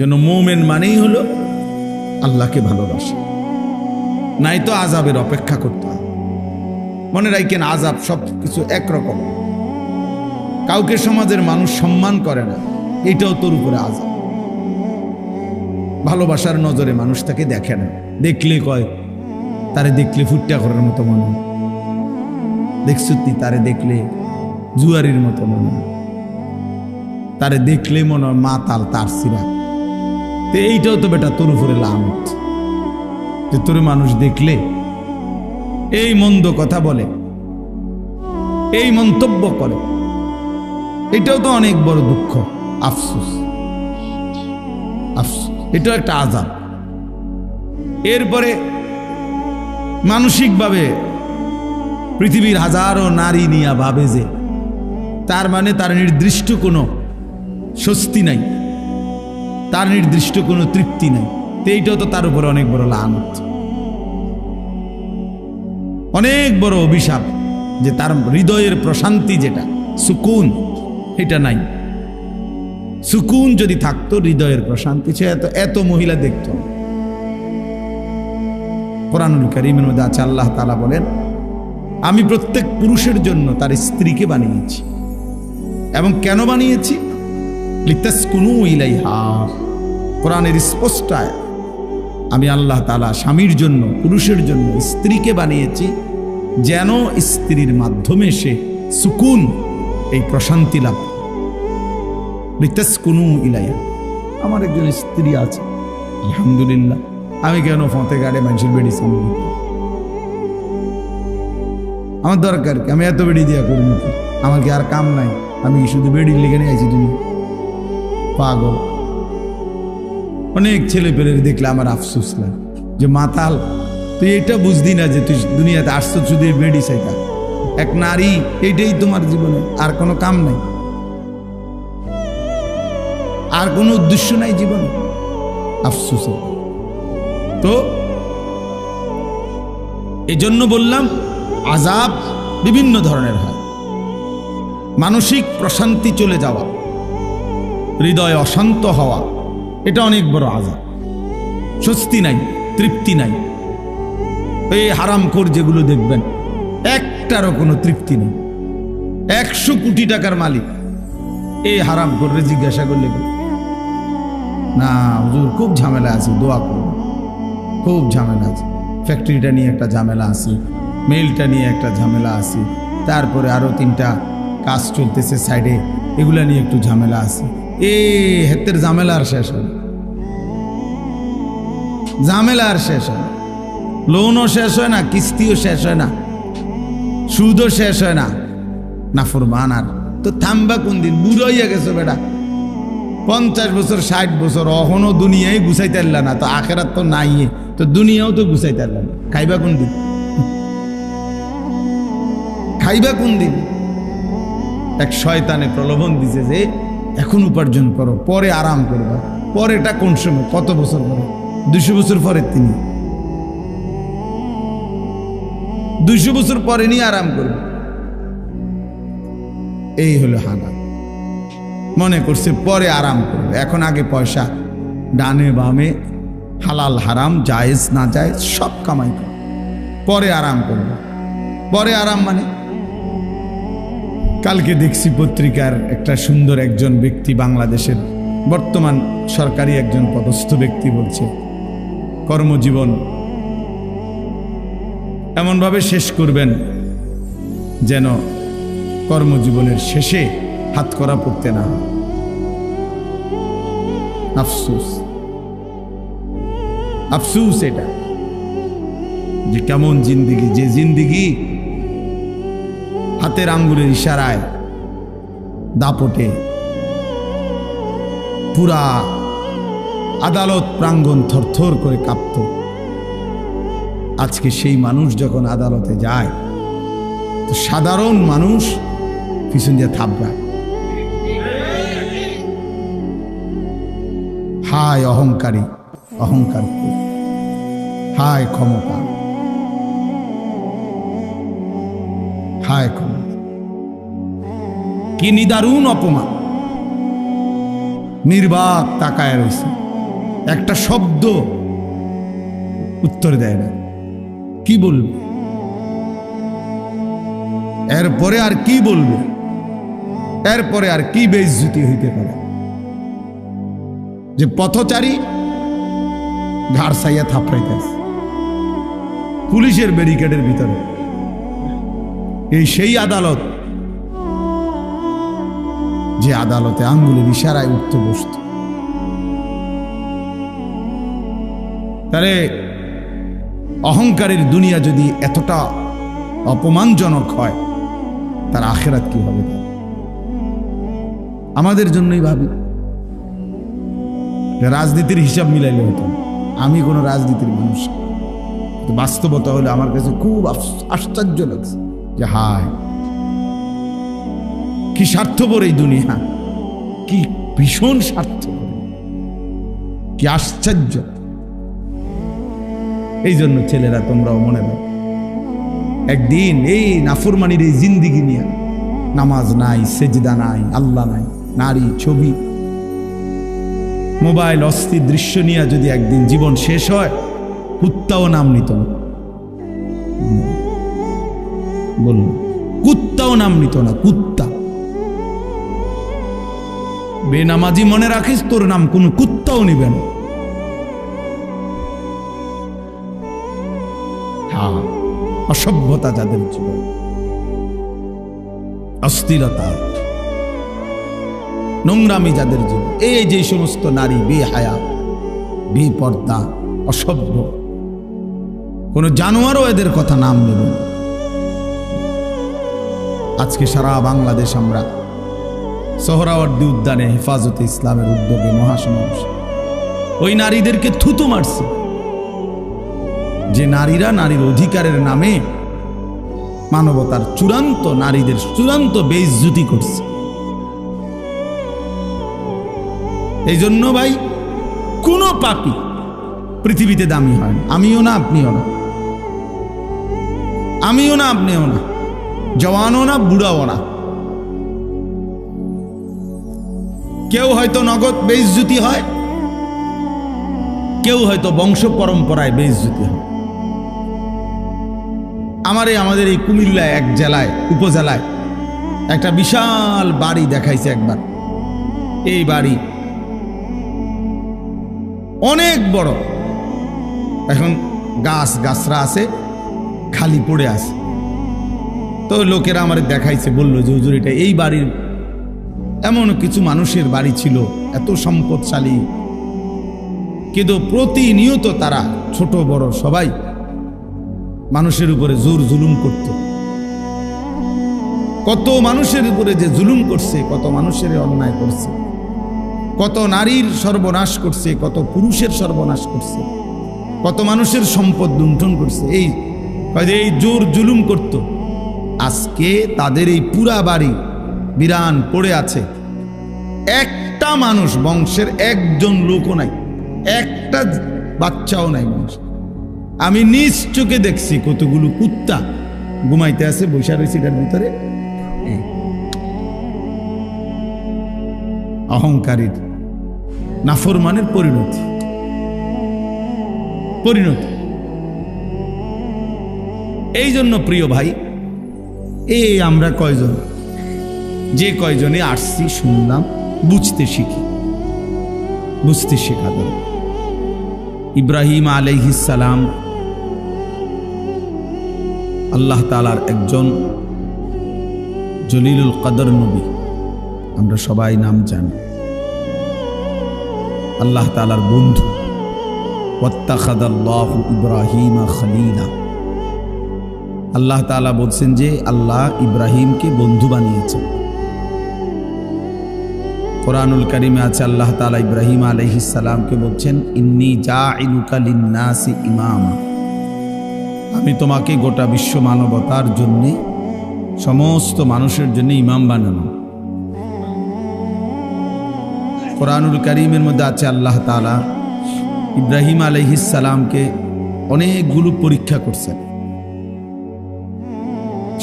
যেন মোমেন মানেই হলো আল্লাহকে ভালোবাসে, নাই তো আযাবের অপেক্ষা করতে হয়। মনে রাখেন, আযাব সব কিছু একরকম। কাউকে সমাজের মানুষ সম্মান করে না, এটাও তোর উপরে আযাব। ভালোবাসার নজরে মানুষ তাকে দেখে না, দেখলে কয় তারে দেখলে ফুটটা করার মতো মনে হয়, দেখছো তুই তারে দেখলে জুয়ারির মতো মনে হয়, তারে দেখলে মনে হয় মা তাল তার সিরা। তো এইটাও তো বেটা তোর উপরে লানত, যে তোর মানুষ দেখলে এই মন্দ কথা বলে, এই মন্তব্য করে। এটাও তো অনেক বড় দুঃখ, আফসোস। আফসোস, এটাও একটা আযাব। এরপরে মানসিকভাবে পৃথিবীর হাজারো নারী নিয়ে ভাবে যে তার মানে তার নির্দিষ্ট কোনো স্বস্তি নাই, তার নির্দিষ্ট কোনো তৃপ্তি নাই। তো এইটাও তো তার উপরে অনেক বড় লানত, অনেক বড় অভিশাপ, যে তার হৃদয়ের প্রশান্তি যেটা সুকুন, এটা নাই। সুকুন যদি থাকতো, হৃদয়ের প্রশান্তি, সে এত মহিলা দেখত। কোরআনুল কারীমের মধ্যে আছে, আল্লাহ তাআলা বলেন, আমি প্রত্যেক পুরুষের জন্য তার স্ত্রীকে বানিয়েছি। এবং কেন বানিয়েছি? লিতাসকুনু ইলাইহা। কোরআনের স্পষ্ট আয়াত, আমি আল্লাহ তাআলা স্বামীর জন্য, পুরুষের জন্য স্ত্রীকে বানিয়েছি যেন স্ত্রীর মাধ্যমে সে সুকুন, এই প্রশান্তি লাভ। লিতাসকুনু ইলাইহা। আমার একজন স্ত্রী আছে, আলহামদুলিল্লাহ। আমি কেন ফতে গাড়ে মানুষের বেড়ি সামনে, আমার দরকার কি? আমি এত বেড়ি দিয়া করবো কি? আমার কি আর কাম নাই? আমি শুধু বেড়ির লেগে নিয়ে আছি। তুমি পাগল। অনেক ছেলে পেলের দেখলে আমার আফসোস লাগে, যে মাতাল, তুই এটা বুঝদি না যে তুই দুনিয়াতে আসছো শুধু বেড়ি চাইতা। এক নারী, এইটাই তোমার জীবনে, আর কোনো কাম নাই, আর কোনো উদ্দেশ্য নাই জীবনে। আফসোস। তো এজন্য বললাম, আযাব বিভিন্ন ধরনের হয়। মানসিক প্রশান্তি চলে যাওয়া, হৃদয় অশান্ত হওয়া, এটা অনেক বড় আযাব। স্বস্তি নাই, তৃপ্তি নাই। এই হারামখোর যেগুলো দেখবেন, একটারও কোনো তৃপ্তি নেই। 100 কোটি টাকার মালিক, এই হারামখোররে জিজ্ঞাসা করলে, না হুজুর খুব ঝামেলা আছে, দোয়া করুন, খুব ঝামেলা আছে, ফ্যাক্টরিটা নিয়ে একটা ঝামেলা আছে, মেইলটা নিয়ে একটা ঝামেলা আছে, তারপরে আরো 3টা কাজ চলতেছে সাইডে, এগুলা নিয়ে একটু ঝামেলা আছে। হেতের ঝামেলা আর শেষ হয়, ঝামেলা আর শেষ হয়। লোনও শেষ হয় না, কিস্তিও শেষ হয় না, সুদও শেষ হয় না। নাফরমান আর তো থামবা কোন দিন? বুড়ো হইয়া গেছো বেটা, 50 বছর 60 বছর, অহনো দুনিয়ায় গুছাইতে পারলা না, তো আখেরাত তো নাই, তো দুনিয়াও তো গুছাইতে পারলা না। খাইবা কোন দিন? খাইবা কোন দিন? এক শয়তানে প্রলোভন দিছে যে এখন উপার্জন করো, পরে আরাম করবা। পরেটা কোন সময়? কত বছর পরে? 200 বছর পরে। তিনি 200 বছর পরে নিয়ে আরাম করবে। এই হলো হালাল। মনে করছে পরে আরাম করবে, এখন আগে পয়সা, ডানে বামে হালাল হারাম জায়েজ না জায়েজ সব কামাই করে, পরে আরাম করবে। পরে আরাম মানে, কালকে দেখছি পত্রিকার একটা সুন্দর একজন ব্যক্তি, বাংলাদেশের বর্তমান সরকারি একজন পদস্থ ব্যক্তি বলছে, কর্মজীবন এমনভাবে শেষ করবেন যেন কর্মজীবনের শেষে হাতকড়া পড়তে না হয়। আফসোস, আফসোস এটা, যে কেমন জিন্দিগি, যে জিন্দিগি হাতের আঙ্গুলের ইশারায়, দাপটে পুরা আদালত প্রাঙ্গণ থরথর করে কাঁপত। আজকে সেই মানুষ যখন আদালতে যায়, তো সাধারণ মানুষ পিছন দিয়ে থাপড়ায়। হায় অহংকারী, অহংকার, হায় ক্ষমতা, হায় ক্ষমতা, কি নিদারুণ অপমান। নির্বাক তাকায় রয়েছে, একটা শব্দ উত্তর দেয় না। কি বলবে এরপরে? আর কি বলবে এরপরে? আর কি বেইজ্জতি হইতে পারে যে পথচারী ঘাড় সাইয়া থাপড়াইতেছে পুলিশের ব্যারিকেডের ভিতরে? এই সেই আদালত যে আদালতে আঙ্গুলের ইশারায় উঠতে বসত। তারে অহংকারের দুনিয়া যদি এতটা অপমানজনক হয়, তার আখিরাত কি হবে? আমাদের জন্যই ভাবি, রাজনীতির হিসাব মিলাইলে হতো। আমি কোনো রাজনীতির মানুষ, বাস্তবতা হলে আমার কাছে খুব আশ্চর্য লাগছে যে হায় কি স্বার্থপর এই দুনিয়া, কি ভীষণ স্বার্থপর, কি আশ্চর্য। এই জন্য ছেলেরা তোমরাও মনে রাখো, একদিন এই নাফরমানির এই জিন্দিগি নিয়ে, নামাজ নাই, সেজদা নাই, আল্লাহ নাই, নারী, ছবি, মোবাইল, অস্থির দৃশ্য নিয়ে যদি একদিন জীবন শেষ হয়, কুত্তাও নাম নিত না। বলুন, কুত্তাও নাম নিত না। কুত্তা বেনামাজি মনে রাখিস, তোর নাম কোন কুত্তাও নিবে না। হ্যাঁ, অসভ্যতা যাদের জীবন, অস্থিরতা, নোংরামি যাদের জীবন, এই যে সমস্ত নারী বেহায়া, বেপর্দা, অসভ্য, কোন জানোয়ারও এদের কথা নাম নেবে না। আজকে সারা বাংলাদেশ আমরা সোহরাওয়ার্দী উদ্যানে হেফাজতে ইসলামের উদ্যোগে মহাসমাবেশ ওই নারীদেরকে থুতু মারছে, যে নারীরা নারীর অধিকারের নামে মানবতার চূড়ান্ত, নারীদের চূড়ান্ত বেইজ্জতি করছে। এই জন্য ভাই, কোন পাপী পৃথিবীতে দামি হয় না। আমিও না, আপনিও না, আমিও না, আপনিও না, জওয়ানও না, বুড়াও না। কেউ হয়তো নগদ বেইজ্জতি হয়, কেউ হয়তো বংশ পরম্পরায় বেইজ্জতি হয়। আমাদের এই কুমিল্লা এক জেলায়, উপজেলায় একটা বিশাল বাড়ি দেখাইছে একবার। এই বাড়ি অনেক বড়, এখন গাছরা আছে, খালি পড়ে আছে। তো লোকেরা আমার দেখাইছে, বলল যে হুজুর, এটা এই বাড়ির এমন কিছু মানুষের বাড়ি ছিল, এত সম্পদশালী, কিন্তু প্রতিনিয়ত তারা ছোট বড় সবাই মানুষের উপরে জোর জুলুম করত। কত মানুষের উপরে যে জুলুম করছে, কত মানুষের অন্যায় করছে, কত নারীর সর্বনাশ করছে, কত পুরুষের সর্বনাশ করছে, কত মানুষের সম্পদ লুণ্ঠন করছে, এই জোর জুলুম করত। আজকে তাদের এই পুরা বাড়ি বিরান পড়ে আছে, একটা মানুষ, বংশের একজন লোকও নাই, একটা বাচ্চাও নাই মানুষ। আমি নিজ চোখে দেখছি কতগুলো কুত্তা ঘুমাইতে আছে, বৈশা রয়েছে এটার ভিতরে। অহংকারীর, নাফরমানের পরিণতি। এই জন্য প্রিয় ভাই, এই আমরা কয়জন, যে কয়জনে আসছি, শুনলাম, বুঝতে শিখি, বুঝতে শেখা দরকার। ইব্রাহিম আলাইহিস সালাম আল্লাহ তাআলার একজন জলিলুল কদর নবী, আমরা সবাই নাম জানি। আল্লাহ তাআলার বন্ধু, ওয়াত্তাখাযাল্লাহু ইব্রাহিমা খলিলা। আল্লাহ তাআলা বলছেন যে আল্লাহ ইব্রাহিমকে বন্ধু বানিয়েছেন। কোরআনুল কারীমে আছে, আল্লাহ তাআলা ইব্রাহিম আলাইহিস সালামকে বলছেন, ইন্নী জাইলুকা লিন-নাসি ইমামা, আমি তোমাকে গোটা বিশ্ব মানবতার জন্য, সমস্ত মানুষের জন্য ইমাম বানানো। কোরআনুল কারীমের মধ্যে আছে, আল্লাহ তাআলা ইব্রাহিম আলাইহিস সালামকে অনেকগুলো পরীক্ষা করছেন,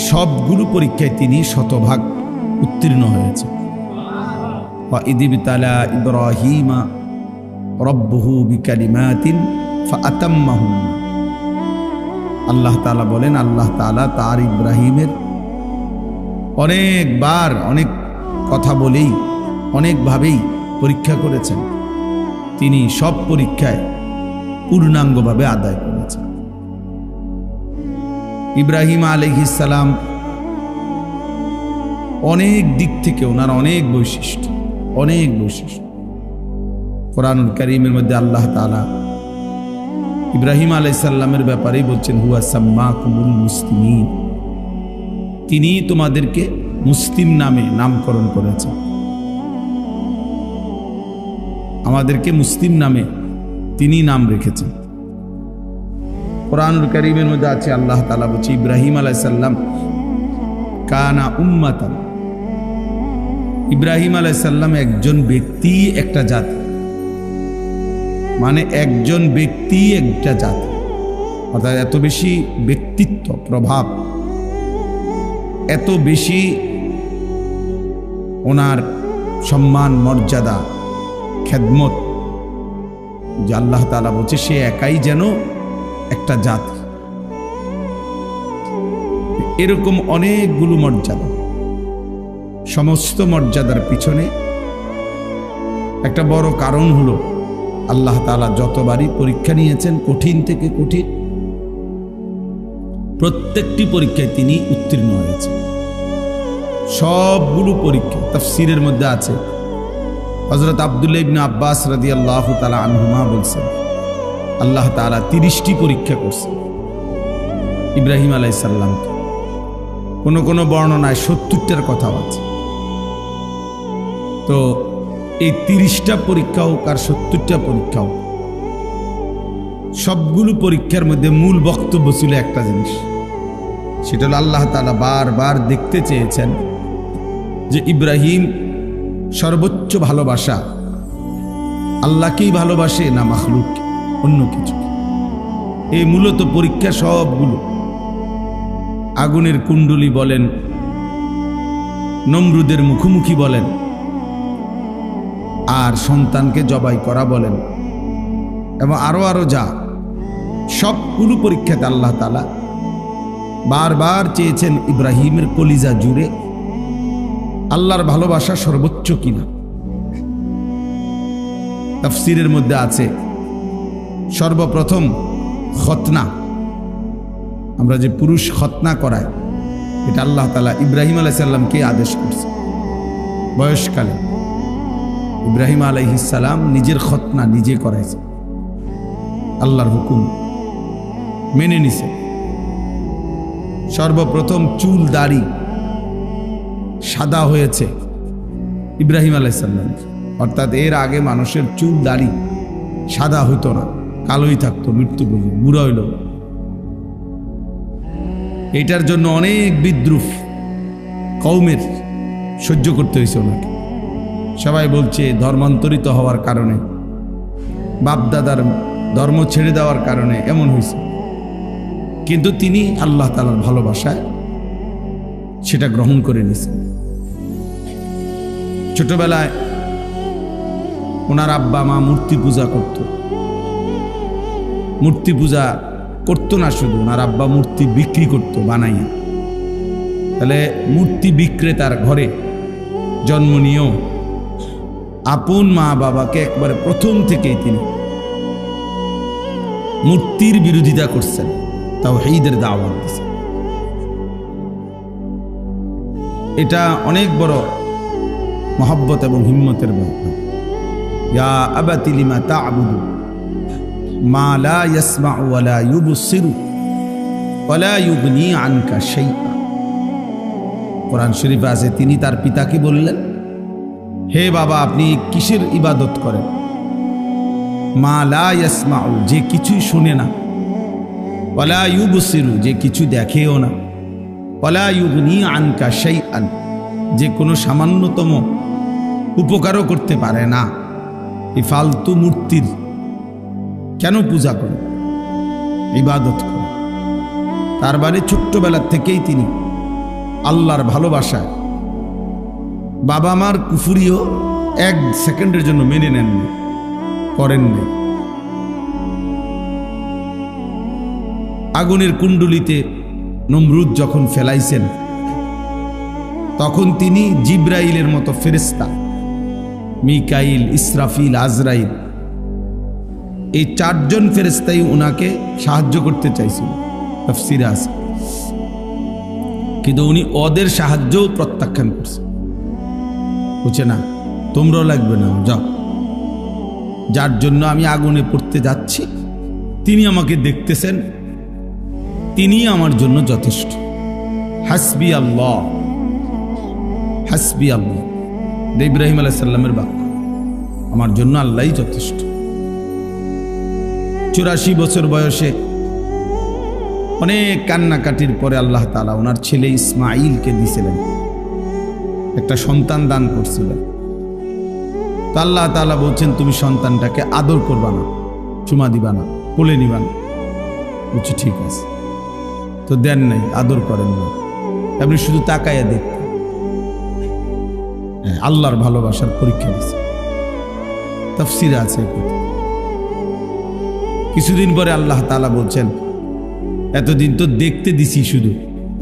সবগুলো পরীক্ষায় তিনি শতভাগ উত্তীর্ণ হয়েছে। ওয়া ইযিবতালা ইব্রাহিমা রব্বুহু বিকালিমাতিন ফাআতাম্মাহুন্না। আল্লাহ তাআলা বলেন, আল্লাহ তাআলা তার ইব্রাহিমের অনেকবার অনেক কথা বলেই অনেকভাবেই পরীক্ষা করেছেন, তিনি সব পরীক্ষায় পূর্ণাঙ্গভাবে আদায় করেছেন। ইব্রাহিম আলাইহিস সালাম অনেক দিক থেকে ওনার অনেক বৈশিষ্ট্য। কোরআনুল কারীমের মধ্যে আল্লাহ তাআলা ইব্রাহিম আলাইহিস সালামের ব্যাপারেই বলছেন, হুয়া সাম্মাকুমুল মুসলিমিন, তিনি তোমাদেরকে মুসলিম নামে নামকরণ করেছেন। আমাদেরকে মুসলিম নামে তিনি নাম রেখেছেন। কোরআনুল কারীমের মধ্যে আছে, আল্লাহ তাআলা বলছে, ইব্রাহিম আলাইহিস সালাম কানা উম্মাতান, ইব্রাহিম আলাইহিস সালাম একজন ব্যক্তি একটা জাতি, মানে একজন ব্যক্তি একটা জাতি, অর্থাৎ এত বেশি ব্যক্তিত্ব প্রভাব, এত বেশি ওনার সম্মান মর্যাদা খেদমত, যে আল্লাহ তাআলা বলছে সে একাই যেন একটা জাতি। এরকম অনেকগুলো মর্যাদা, সমস্ত মর্যাদার পিছনে একটা বড় কারণ হলো আল্লাহ তাআলা যতবারই পরীক্ষা নিয়েছেন, কঠিন থেকে কঠিন, প্রত্যেকটি পরীক্ষায় তিনি উত্তীর্ণ হয়েছেন। সবগুলো পরীক্ষা তাফসীরের মধ্যে আছে, হযরত আব্দুল্লাহ ইবনে আব্বাস রাদিয়াল্লাহু তাআলা আনহুমা বলছেন, আল্লাহ তাআলা 30টি পরীক্ষা করছেন ইব্রাহিম আলাইহিস সালামকে। কোন বর্ণনায় 70টার কথা আছে। তো এই 30টা পরীক্ষা হোক আর 70টা পরীক্ষা হোক, সবগুলো পরীক্ষার মধ্যে মূল বক্তব্য ছিল একটা জিনিস, সেটা হলো আল্লাহ তাআলা বারবার দেখতে চেয়েছেন যে ইব্রাহিম সর্বোচ্চ ভালোবাসা আল্লাহকেই ভালোবাসে না মাখলুক অন্য কিছু। এই মূলত পরীক্ষা সবগুলো, আগুনের কুণ্ডলী বলেন, নমরুদের মুখোমুখি বলেন, আর সন্তানকে জবাই করা বলেন, এবং আরো যা সবগুলো পরীক্ষাতে আল্লাহ তাআলা বারবার চেয়েছেন ইব্রাহিমের কলিজা জুড়ে আল্লাহর ভালোবাসা সর্বোচ্চ কিনা। তাফসীরের মধ্যে আছে, সর্বপ্রথম খতনা, আমরা যে পুরুষ খতনা করায়, এটা আল্লাহ তাআলা ইব্রাহিম আলাইহিস সালামকে আদেশ করছে। বয়সকালে ইব্রাহিম আলাইহিস সালাম নিজের খতনা নিজে করাইছে, আল্লাহর হুকুম মেনে নিছে। সর্বপ্রথম চুল দাড়ি সাদা হয়েছে ইব্রাহিম আলাইহিস সালাম, অর্থাৎ এর আগে মানুষের চুল দাড়ি সাদা হইতো না, কালোই থাকতো মৃত্যু পর্যন্ত, বুড়া হইল। এটার জন্য অনেক বিদ্রুপ কওমের সহ্য করতে হয়েছে ওনাকে। সবাই বলছে ধর্মান্তরিত হওয়ার কারণে, বাপদাদার ধর্ম ছেড়ে দেওয়ার কারণে এমন হয়েছে, কিন্তু তিনি আল্লাহ তাআলার ভালোবাসায় সেটা গ্রহণ করে নিয়েছেন। ছোটবেলায় ওনার আব্বা মা মূর্তি পূজা করত, মূর্তি পূজা করতো না শুধু, ওনার আব্বা মূর্তি বিক্রি করত বানাইয়া। তাহলে মূর্তি বিক্রেতার ঘরে জন্ম নিয়েও আপন মা বাবাকে একবারে প্রথম থেকেই তিনি মূর্তির বিরোধিতা করছেন, তাওহীদের দাওয়াত দিয়েছেন। এটা অনেক বড় মহব্বত এবং হিম্মতের ব্যাপার। ইয়া আবাতি লিমা তা'বুদু মা লা ইয়াসমাউ ওয়া লা ইউবসিরু ওয়া লা ইউগনি আনকা শাইআ। কোরআন শরীফে আছে, তিনি তার পিতাকে বললেন, হে বাবা, আপনি কিসের ইবাদত করেন? মা লা ইয়াসমাউ, যে কিছুই শুনে না, ওয়া লা ইউবসিরু, যে কিছু দেখেও না, ওয়া লা ইউগনি আনকা শাইআন, যে কোনো সামান্যতম উপকারও করতে পারে না। এই ফালতু মূর্তির কেন পূজা করে, ইবাদত করে? তার বাড়ি ছোট্টবেলার থেকেই তিনি আল্লাহর ভালোবাসায়, বাবা মার কুফরিও এক সেকেন্ডের জন্য মেনে নেননি। করেন নাই। আগুনের কুণ্ডুলিতে নমরুদ যখন ফেলাইছেন, তখন তিনি জিব্রাইলের মতো ফেরেশতা, মিকাইল, ইসরাফিল, আজরাইল, এই 4 জন ফেরেশতাই উনাকে সাহায্য করতে চাইছিল, তাফসীরে আছে। কিন্তু উনি ওদের সাহায্যও প্রত্যাখ্যান করছে, বুঝছে না, তোমরাও লাগবে না, যাও, যার জন্য আমি আগুনে পড়তে যাচ্ছি তিনি আমাকে দেখতেছেন, তিনি আমার জন্য যথেষ্ট। হাসবি আল্লাহ, হাসবি আল্লাহ, ইব্রাহিম আলাইহিস সালামের বাক্য, আমার জন্য আল্লাহই যথেষ্ট। 84 বছর বয়সে অনেক কান্নাকাটির পরে আল্লাহ তাআলা ওনার ছেলে ইসমাঈলকে দিয়েছিলেন, একটা সন্তান দান করছিলেন। তো আল্লাহ তাআলা বলছেন, তুমি সন্তানটাকে আদর করবা না, চুমা দিবা না, কোলে নিবা না। বলছি ঠিক আছে। তো দেন নাই, আদর করেন না, আপনি শুধু তাকাইয়া দেখতেন। আল্লাহর ভালোবাসার পরীক্ষা দিচ্ছে, তাফসীরে আছে। কিছুদিন পরে আল্লাহ তাআলা বলছেন, এতদিন তো দেখতে দিছি শুধু,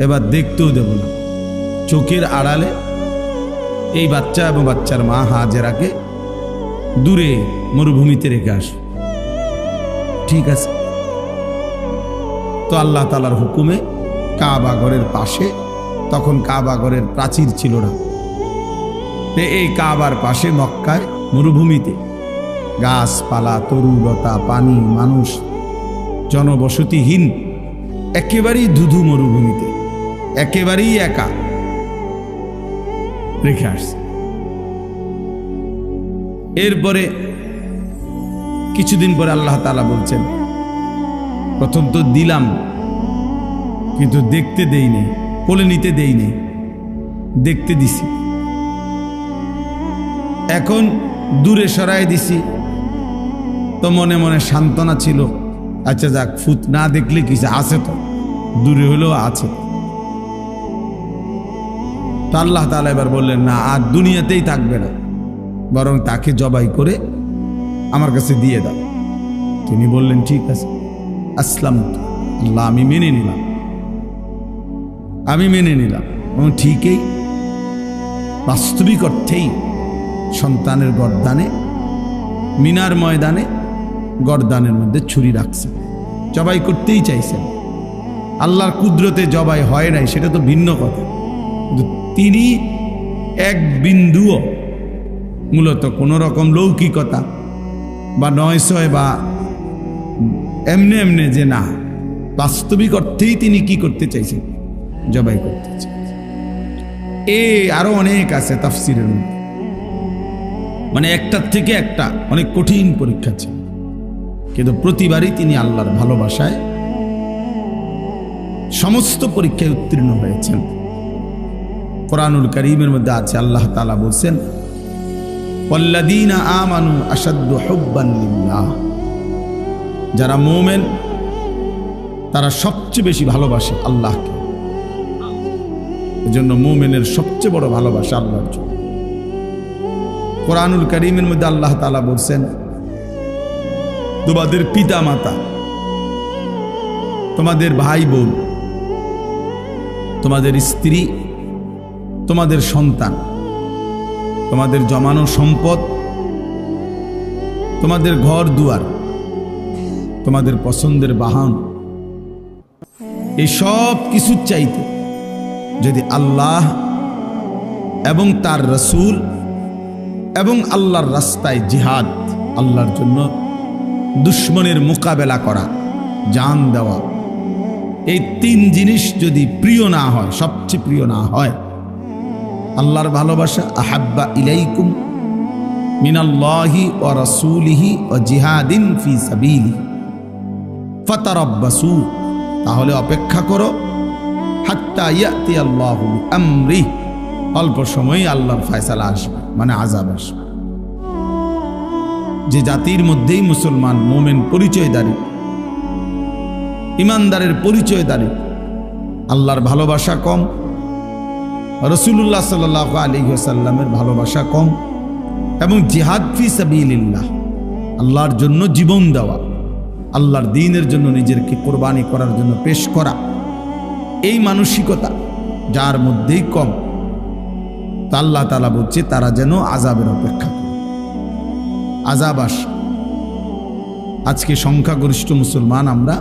এবার দেখতেও দেব না। চোখের আড়ালে এই বাচ্চা এবং বাচ্চার মা হাজেরাকে দূরে মরুভূমিতে রেখে আস। ঠিক আছে। তো আল্লাহ তাআলার হুকুমে কাবা ঘরের পাশে, তখন কাবা ঘরের প্রাচীর ছিল না, এই কাবার পাশে মক্কায় মরুভূমিতে গাছপালা, তরুলতা, পানি, মানুষ, জনবসতিহীন একেবারেই ধুধু মরুভূমিতে একেবারেই একা রেখে আসছে। এরপরে কিছুদিন পরে আল্লাহ তাআলা বলছেন, প্রথম তো দিলাম কিন্তু দেখতে দেই নেই, কোলে নিতে দেই নেই, দেখতে দিছি। এখন দূরে সরাই দিছি, তো মনে মনে সান্ত্বনা ছিল, আচ্ছা যাক, ফুত না দেখলে কিছু আছে, তো দূরে হলেও আছে। তো আল্লাহ তাআলা এবার বললেন, না, আর দুনিয়াতেই থাকবে না, বরং তাকে জবাই করে আমার কাছে দিয়ে দাও। তিনি বললেন, ঠিক আছে, আসলাম, আল্লাহ, আমি মেনে নিলাম, আমি মেনে নিলাম। এবং ঠিকই বাস্তবিক অর্থেই সন্তানের গর্দানে, মিনার ময়দানে গর্দানের মধ্যে ছুরি রাখছে, জবাই করতেই চাইছেন। আল্লাহর কুদরতে জবাই হয় নাই সেটা তো ভিন্ন কথা, কিন্তু তিনি এক বিন্দুও মূলত কোনো রকম লৌকিকতা বা নয়সয় বা এমনে এমনে যে না, বাস্তবিক অর্থেই তিনি কি করতে চাইছেন, জবাই করতে চাইছেন। আরো অনেক আছে তাফসীরের মধ্যে, মানে একটার থেকে একটা অনেক কঠিন পরীক্ষা ছিল, কিন্তু প্রতিবারই তিনি আল্লাহর ভালোবাসায় সমস্ত পরীক্ষায় উত্তীর্ণ হয়েছেন। কোরআনুল কারীমের মধ্যে আছে, আল্লাহ তাআলা বলছেন, ওয়াল্লাযীনা আমানু আশাদ্দু হুব্বান লিল্লাহ, যারা মুমিন তারা সবচেয়ে বেশি ভালোবাসে আল্লাহকে। এজন্য মুমিনের সবচেয়ে বড় ভালোবাসা আল্লাহর জন্য। কোরআনুল কারীমের মধ্যে আল্লাহ তাআলা বলছেন, তোমাদের পিতা মাতা, তোমাদের ভাই বোন, তোমাদের স্ত্রী, তোমাদের সন্তান, তোমাদের জমানো সম্পদ, তোমাদের ঘর দুয়ার, তোমাদের পছন্দের বাহন, এই সব কিছুর চাইতে যদি আল্লাহ এবং তার রাসূল এবং আল্লাহর রাস্তায় জিহাদ, আল্লাহর জন্য দুশমনের মোকাবেলা করা, জান দেওয়া, এই 3 জিনিস যদি প্রিয় না হয়, সবচেয়ে প্রিয় না হয়, আল্লাহর ভালোবাসা, আহাব্বা ইলাইকুম মিনাল্লাহি ওয়া রাসূলিহি ওয়া জিহাদিন ফি সাবিলিহি ফাতারাব্বাসু, তাহলে অপেক্ষা করো, হাত্তা ইয়াতি আল্লাহু বিআমরি, অল্প সময় আল্লাহর ফয়সালা আসবে, মানে আযাব আসবে। যে জাতির মধ্যেই মুসলমান মুমিন পরিচয়দারী, ইমানদারের পরিচয়দারী, আল্লাহর ভালোবাসা কম, রাসূলুল্লাহ সাল্লাল্লাহু আলাইহি ওয়াসাল্লামের ভালোবাসা কম, এবং জিহাদ ফি সাবিলিল্লাহ, আল্লাহর জন্য জীবন দেওয়া, আল্লাহর দ্বীনের জন্য নিজেকে কোরবানি করার জন্য পেশ করা, এই মানসিকতা যার মধ্যেই কম, তা আল্লাহ তাআলা বলছে তারা যেন আযাবের অপেক্ষা করে। আযাব আসে। আজকে সংখ্যাগরিষ্ঠ মুসলমান আমরা,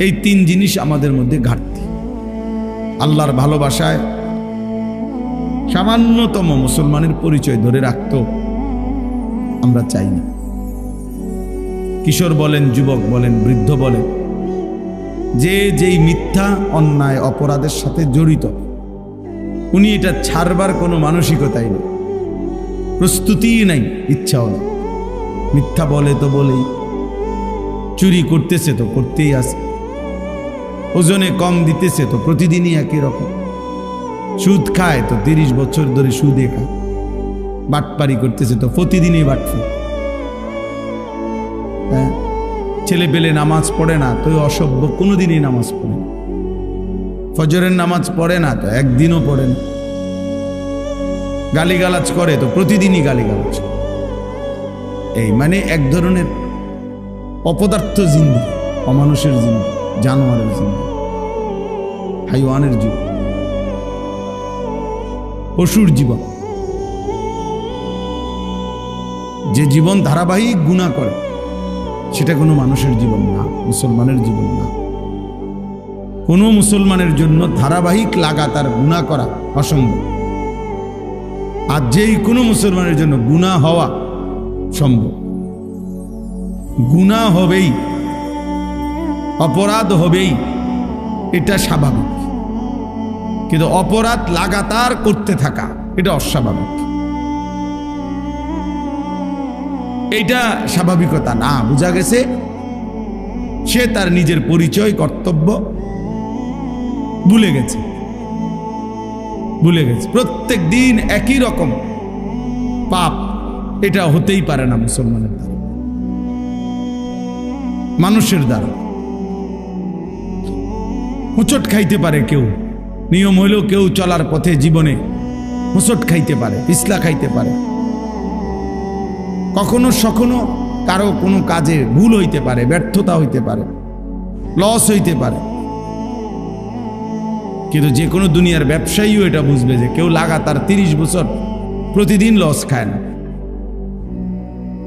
এই তিন জিনিস আমাদের মধ্যে ঘাটতি। আল্লাহর ভালোবাসায় সামান্যতম মুসলমানের পরিচয় ধরে রাখতো আমরা চাই না। কিশোর বলেন, যুবক বলেন, বৃদ্ধ বলেন, যে যেই মিথ্যা অন্যায় অপরাধের সাথে জড়িত, উনি এটা ছাড়বার কোনো মানসিকতাই নেই, প্রস্তুতিই নাই, ইচ্ছাও নেই। মিথ্যা বলে তো বলেই, চুরি করতেছে তো করতেই আছে, ওজনে কম দিতেছে তো প্রতিদিনই একই রকম, সুদ খায় তো 30 বছর ধরে সুদে খায়, বাটপারি করতেছে তো প্রতিদিনই বাটফি। হ্যাঁ, ছেলে পেলে নামাজ পড়ে না তো অসভ্য, কোনোদিনই নামাজ পড়ে না। ফজরের নামাজ পড়ে না তো একদিনও পড়ে না। গালিগালাজ করে তো প্রতিদিনই গালিগালাজ। এই মানে এক ধরনের অপদার্থ জিন্দেগি, অমানুষের জিন্দেগি, জানোয়ারের জিন্দেগি, হাইওয়ানের জীবন, পশুর জীবন। যে জীবন ধারাবাহিক গুনাহ করে, সেটা কোনো মানুষের জীবন না, মুসলমানের জীবন না। কোনো মুসলমানের জন্য ধারাবাহিক লাগাতার গুনাহ করা অসম্ভব। আর যেই কোনো মুসলমানের জন্য গুনাহ হওয়া সম্ভব। গুনাহ হবেই, অপরাধ হবেই, এটা স্বাভাবিক। কিন্তু অপরাধ লাগাতার করতে থাকা, এটা অস্বাভাবিক। এটা স্বাভাবিকতা না। বোঝা গেছে সে তার নিজের পরিচয়, কর্তব্য ভুলে গেছে। প্রত্যেক দিন একই রকম পাপ, এটা হতেই পারে না মুসলমানের দ্বারা, মানুষের দ্বারা। হোঁচট খাইতে পারে কেউ, নিয়ম হইলেও কেউ চলার পথে জীবনে হোঁচট খাইতে পারে, পিছলা খাইতে পারে। কখনো সখনো কারো কোনো কাজে ভুল হইতে পারে, ব্যর্থতা হইতে পারে, লস হইতে পারে। কিন্তু যে কোনো দুনিয়ার ব্যবসায়ীও এটা বুঝবে যে কেউ লাগাতার 30 বছর প্রতিদিন লস খায় না।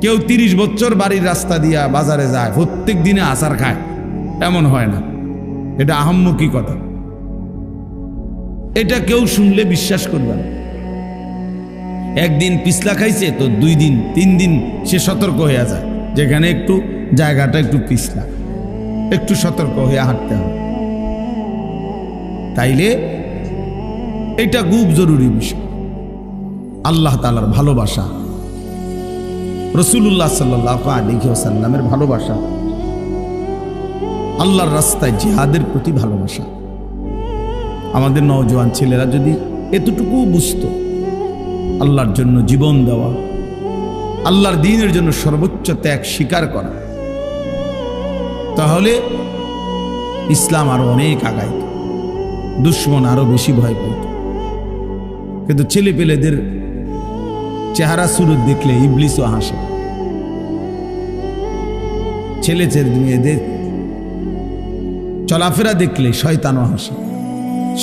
কেউ 30 বছর বাড়ির রাস্তা দিয়া বাজারে যায়, প্রত্যেক দিনে আচার খায়, এমন হয় না। এটা আহাম্মকি কথা। এটা কেউ শুনলে বিশ্বাস করবে না। একদিন পিছলা খাইছে তো 2 দিন 3 দিন সে সতর্ক হয়ে যায়, যেখানে একটু জায়গাটা একটু পিছলা, একটু সতর্ক হয়ে হাঁটতে হবে। তাইলে এটা খুব জরুরি বিষয়। আল্লাহ তাআলার ভালোবাসা, রাসূলুল্লাহ সাল্লাল্লাহু আলাইহি ওয়াসাল্লামের ভালোবাসা, আল্লাহর রাস্তায় জিহাদের প্রতি ভালোবাসা। আমাদের নওজোয়ান ছেলেরা যদি এতটুকু বুঝতো, আল্লাহর জন্য জীবন দেওয়া, আল্লাহর দ্বীনের জন্য সর্বোচ্চ ত্যাগ স্বীকার করা, তাহলে ইসলাম আরো অনেক আগাইত, দুশ্মন আরো বেশি ভয় পাইত। কিন্তু ছেলে পেলেদের চেহারা সুরত দেখলে ইবলিসও হাসে। ছেলে মেয়েদের চলাফেরা দেখলে শয়তানও হাসে।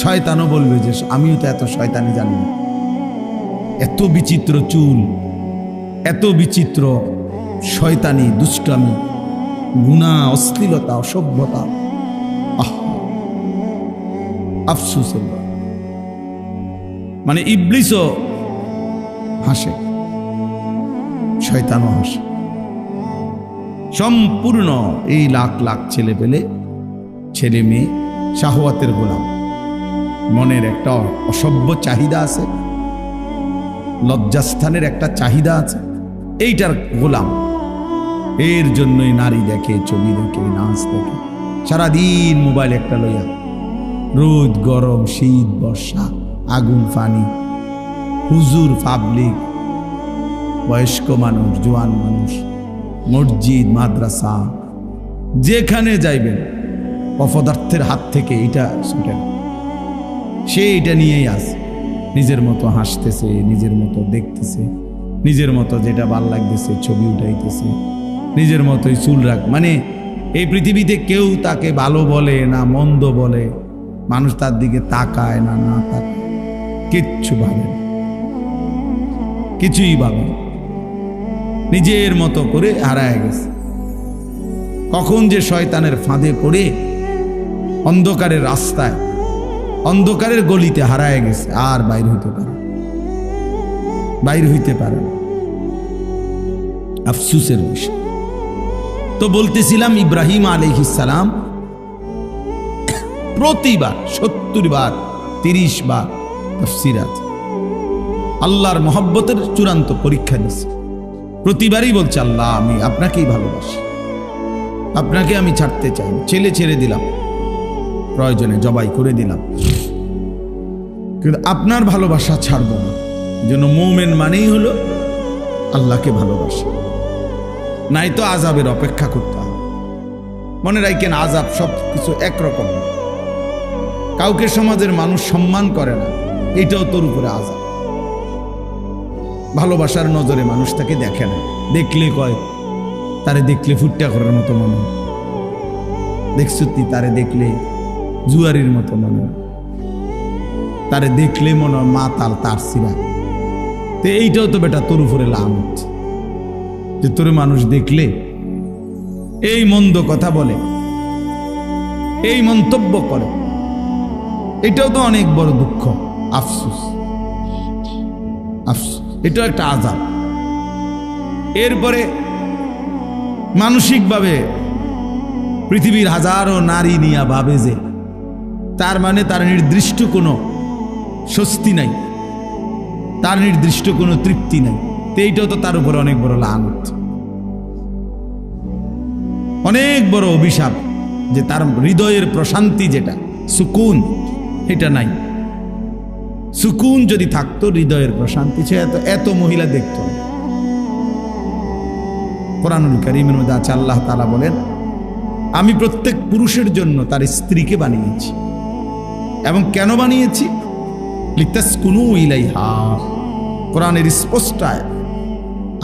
শয়তানও বলবে যে আমিও তো এত শয়তানি জানি না। এত বিচিত্র চুল, এত বিচিত্র শয়তানি, দুষ্টামি, গুনাহ, অশ্লীলতা, অসভ্যতা, আফসোস। মানে ইবলিসও হাসে, শয়তানও হাসে। সম্পূর্ণ এই লাখ লাখ ছেলে পেলে, ছেলে মেয়ে শাহওয়াতের গোলাম। মনের একটা অসভ্য চাহিদা আছে, লজ্জাস্থানের একটা চাহিদা আছে, এইটার গোলাম। এর জন্যই নারী দেখে, ছবি দেখে, নাচ দেখে, সারাদিন মোবাইল একটা লইয়া, রোদ গরম, শীত বর্ষা, আগুন পানি, হুজুর, পাবলিক, বয়স্ক মানুষ, জোয়ান মানুষ, মসজিদ, মাদ্রাসা, যেখানে যাইবেন অপদার্থের হাত থেকে এটা ছুটে না। সে এটা নিয়েই আছে, নিজের মতো হাসতেছে, নিজের মতো দেখতেছে, নিজের মতো যেটা ভাল লাগতেছে ছবি উঠাইতেছে, নিজের মতোই চুল রাখ, মানে এই পৃথিবীতে কেউ তাকে ভালো বলে না মন্দ বলে, মানুষ তার দিকে তাকায় না না তাকায়, কিচ্ছু ভাবে না, কিছুই ভাবে না, নিজের মতো করে হারায় গেছে। কখন যে শয়তানের ফাঁদে পড়ে অন্ধকারের রাস্তায় অন্ধকারের গলিতে হারায় গেছে, আর বাইর হইতে পারে না। আফসুসের বিষয়। তো বলতেছিলাম ইব্রাহিম আলাইহিস সালাম প্রতিবার 70 বার 30 বার তাফসীর আছে, আল্লাহর মহব্বতের চূড়ান্ত পরীক্ষা দিচ্ছে। প্রতিবারই বলছে, আল্লাহ আমি আপনাকেই ভালোবাসি, আপনাকে আমি ছাড়তে চাই না, ছেড়ে দিলাম, প্রয়োজনে জবাই করে দিলাম, কিন্তু আপনার ভালোবাসা ছাড়ব না। যেন মুমিন মানেই হলো আল্লাহকে ভালোবাসা, নাই তো আযাবের অপেক্ষা করতে হবে। মনে রাখেন, আযাব সব কিছু একরকম। কাউকে সমাজের মানুষ সম্মান করে না, এটাও তোর উপরে আযাব। ভালোবাসার নজরে মানুষ তাকে দেখে না, দেখলে কয় তারে দেখলে ফুটটা করার মতো মনে হয়, দেখছো তুই তারে দেখলে জুয়ারির মতো মনে হয়, তারে দেখলে মনে হয় মাতাল তার সিরা। তো এইটাও তো বেটা তোর উপরে লানত, যে তোর মানুষ দেখলে এই মন্দ কথা বলে, এই মন্তব্য করে, এটাও তো অনেক বড় দুঃখ, আফসোস। এটাও একটা আযাব। এরপরে মানসিকভাবে পৃথিবীর হাজারো নারী নিয়া ভাবে যে তার মানে তার নির্দিষ্ট কোনো স্বস্তি নাই, তার নির্দিষ্ট কোনো তৃপ্তি নাই। তো এইটাও তো তার উপরে অনেক বড় লানত, অনেক বড় অভিশাপ, যে তার হৃদয়ের প্রশান্তি যেটা সুকুন, এটা নাই। সুকুন যদি থাকতো, হৃদয়ের প্রশান্তি, সে এত মহিলা দেখত। কোরআনুল কারীমের মধ্যে আছে, আল্লাহ তাআলা বলেন, আমি প্রত্যেক পুরুষের জন্য তার স্ত্রীকে বানিয়েছি। এবং কেন বানিয়েছি? লিতাসকুনু ইলাইহা। কোরআনের স্পষ্ট আয়াত,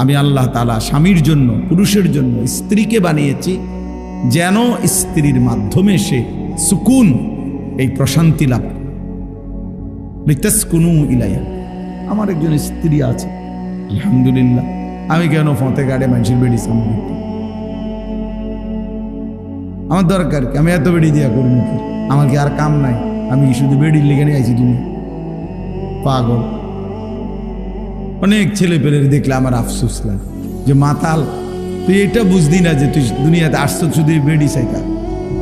আমি আল্লাহ তাআলা স্বামীর জন্য, পুরুষের জন্য স্ত্রীকে বানিয়েছি যেন স্ত্রীর মাধ্যমে সে সুকুন, এই প্রশান্তি লাভ। লিতাসকুনু ইলাইহা। আমার একজন স্ত্রী আছে, আলহামদুলিল্লাহ। আমি কেন ফতে গাড়ে মানুষের বেড়ি সামনে, আমার দরকার কি? আমি এত বেড়ি দিয়া করব কি? আমার কি আর কাম নাই? আমি শুধু বেড়ির লেগে নিয়ে আইছি দুনিয়া, পাগল। অনেক ছেলে পেলের দেখলে আমার আফসোস লাগে, যে মাতাল, তুই এটা বুঝদি না যে তুই দুনিয়াতে আসছো শুধু বেড়ি চাইতা।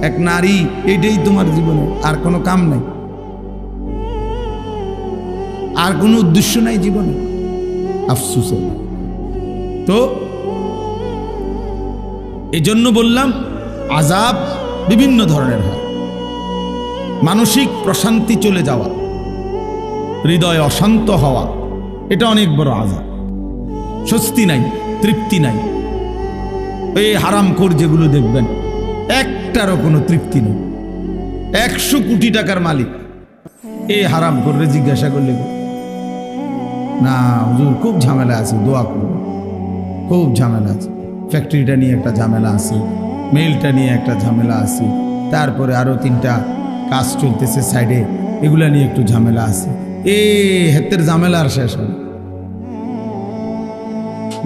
এক নারী, এটাই তোমার জীবনে, আর কোনো কাম নাই, আর কোনো উদ্দেশ্য নাই জীবনে। আফসোস। তো এই জন্য বললাম, আযাব বিভিন্ন ধরনের হয়। মানসিক প্রশান্তি চলে যাওয়া, হৃদয় অশান্ত হওয়া, এটা অনেক বড় আযাব। স্বস্তি নাই, তৃপ্তি নাই। এই হারামখোর যেগুলো দেখবেন, একটারও কোনো তৃপ্তি নেই। 100 কোটি টাকার মালিক, এই হারামখোররে জিজ্ঞাসা করলে, না হুজুর খুব ঝামেলা আছে, দোয়া করুন, খুব ঝামেলা আছে, ফ্যাক্টরিটা নিয়ে একটা ঝামেলা আছে, মেলটা নিয়ে একটা ঝামেলা আছে, তারপরে আরো 3টা কাজ চলতেছে সাইডে, এগুলা নিয়ে একটু ঝামেলা আছে। হেতের ঝামেলা আর শেষ হয়,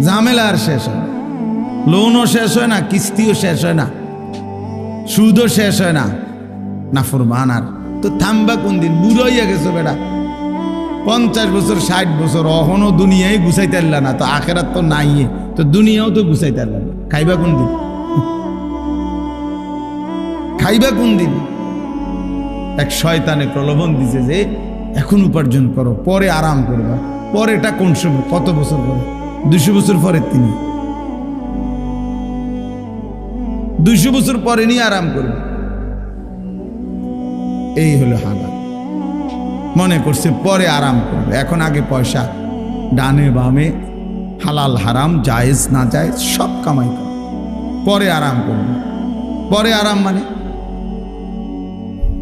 ঝামেলা আর শেষ হয়। লোনও শেষ হয় না, কিস্তিও শেষ হয় না, সুদও শেষ হয় না। নাফরমান আর তো থামবা কোন দিন? বুড়ো হইয়া গেছো বেটা, 50 বছর 60 বছর, অহনো দুনিয়ায় গুছাইতে পারলা না, তো আখেরাত তো নাই, তো দুনিয়াও তো গুছাইতে পারলা না। খাইবা কোন দিন? খাইবা কোন দিন? এক শয়তানে প্রলোভন দিছে যে এখন উপার্জন করো, পরে আরাম করবা। পরেটা কোন সময়? কত বছর পরে? 200 বছর পরে। তিনি 200 বছর পরে নিয়ে আরাম করবে। এই হলো হালাল। মনে করছে পরে আরাম করবে, এখন আগে পয়সা, ডানে বামে হালাল হারাম জায়েজ না জায়েজ সব কামাই করে, পরে আরাম করবে। পরে আরাম মানে,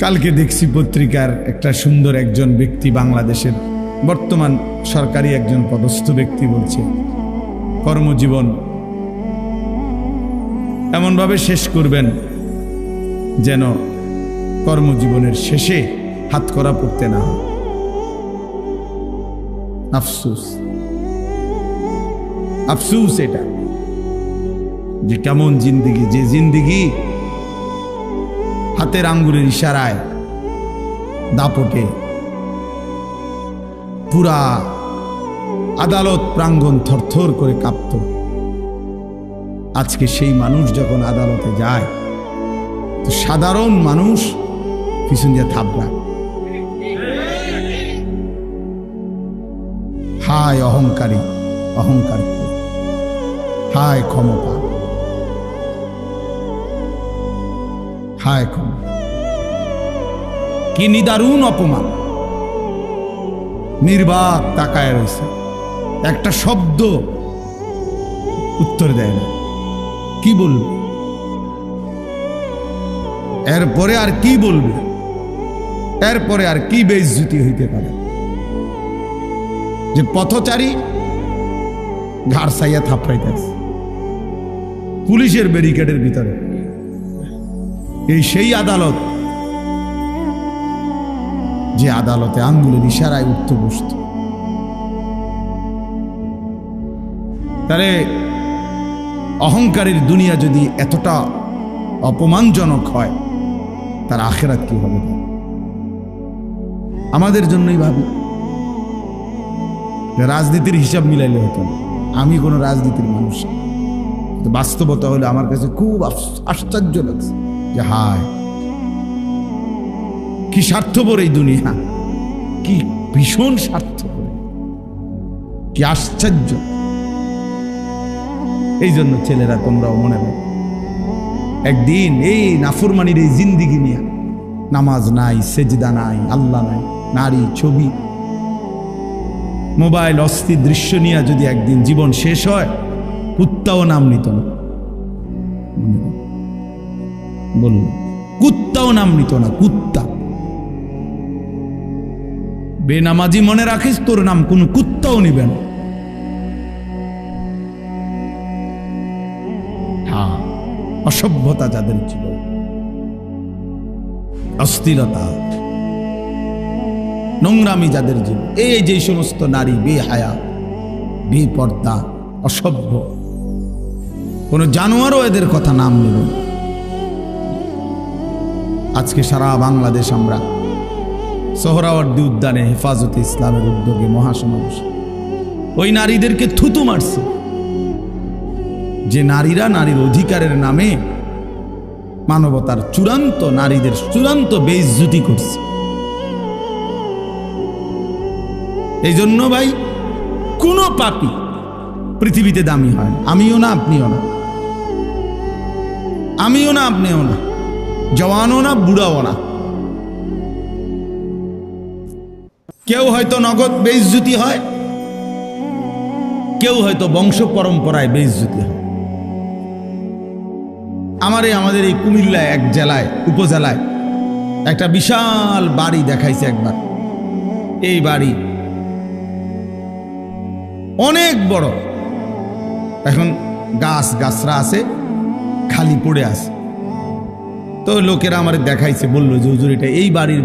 কালকে দেখছি পত্রিকার একটা সুন্দর একজন ব্যক্তি, বাংলাদেশের বর্তমান সরকারি একজন পদস্থ ব্যক্তি বলছে, কর্মজীবন এমনভাবে শেষ করবেন যেন কর্মজীবনের শেষে হাতকড়া পড়তে না হয়। আফসোস, আফসোস এটা যে কেমন জিন্দিগি, যে জিন্দিগি হাতের আঙ্গুলের ইশারায় দাপটে পুরা আদালত প্রাঙ্গণ থরথর করে কাঁপত। আজকে সেই মানুষ যখন আদালতে যায় তো সাধারণ মানুষ পিছন দিয়ে থাপড়া। হায় অহংকারী, অহংকার, হায় ক্ষমতা, হায় ক্ষমতা, কি নিদারুণ অপমান। নির্বাক তাকায় রয়েছে, একটা শব্দ উত্তর দেয় না। কি বলবে এরপরে? আর কি বলবে এরপরে? আর কি বেইজ্জতি হইতে পারে যে পথচারী ঘাড় সাইয়া থাপড়াইতেছে পুলিশের ব্যারিকেডের ভিতরে। এই সেই আদালত যে আদালতে আঙ্গুলের ইশারায় উঠতে বসত। তাহলে অহংকারীর দুনিয়া যদি এতটা অপমানজনক হয়, তার আখিরাত কি হবে? আমাদের জন্যই ভাবি, রাজনীতির হিসাব মিলাইলে হতো না। আমি কোনো রাজনীতির মানুষ, কিন্তু বাস্তবতা হলে আমার কাছে খুব আশ্চর্য লাগছে যে হায় কি স্বার্থপর এই দুনিয়া, কি ভীষণ স্বার্থপর, কি আশ্চর্য। এই জন্য ছেলেরা তোমরাও মনে হয় একদিন এই নাফরমানির এই জিন্দিগি নিয়ে, নামাজ নাই, সেজদা নাই, আল্লাহ নাই, নারী, ছবি, মোবাইল, অস্থির দৃশ্য নিয়ে যদি একদিন জীবন শেষ হয়, কুত্তাও নাম নিত না। বলল কুত্তাও নাম নিত না। কুত্তা বেনামাজি মনে রাখিস, তোর নাম কোন কুত্তাও নিবে না। হ্যাঁ, অসভ্যতা যাদের ছিল, অস্থিরতা, নোংরামি যাদের ছিল, এই যে সমস্ত নারী বেহায়া, বেপর্দা, অসভ্য, কোন জানোয়ারও এদের কথা নাম নেব। আজকে সারা বাংলাদেশ আমরা সোহরাওয়ার্দী উদ্যানে হেফাজতে ইসলামের উদ্যোগে মহাসমাবেশ, ওই নারীদেরকে থুতু মারছে যে নারীরা নারীর অধিকারের নামে মানবতার চূড়ান্ত, নারীদের চূড়ান্ত বেইজ্জতি করছে। এই জন্য ভাই, কোনো পাপী পৃথিবীতে দামি হয় না। আমিও না, আপনিও না, আমিও না, আপনিও না, জওয়ানও না, বুড়াও না। কেউ হয়তো নগদ বেইজ্জতি হয়, কেউ হয়তো বংশ পরম্পরায় বেইজ্জতি হয়। আমাদের এই কুমিল্লায় এক জেলায়, উপজেলায় একটা বিশাল বাড়ি দেখাইছে একবার। এই বাড়ি অনেক বড়, এখন গাছরা আছে, খালি পড়ে আছে। তো লোকেরা আমার দেখাইছে, বললো যে হুজুর, এটা এই বাড়ির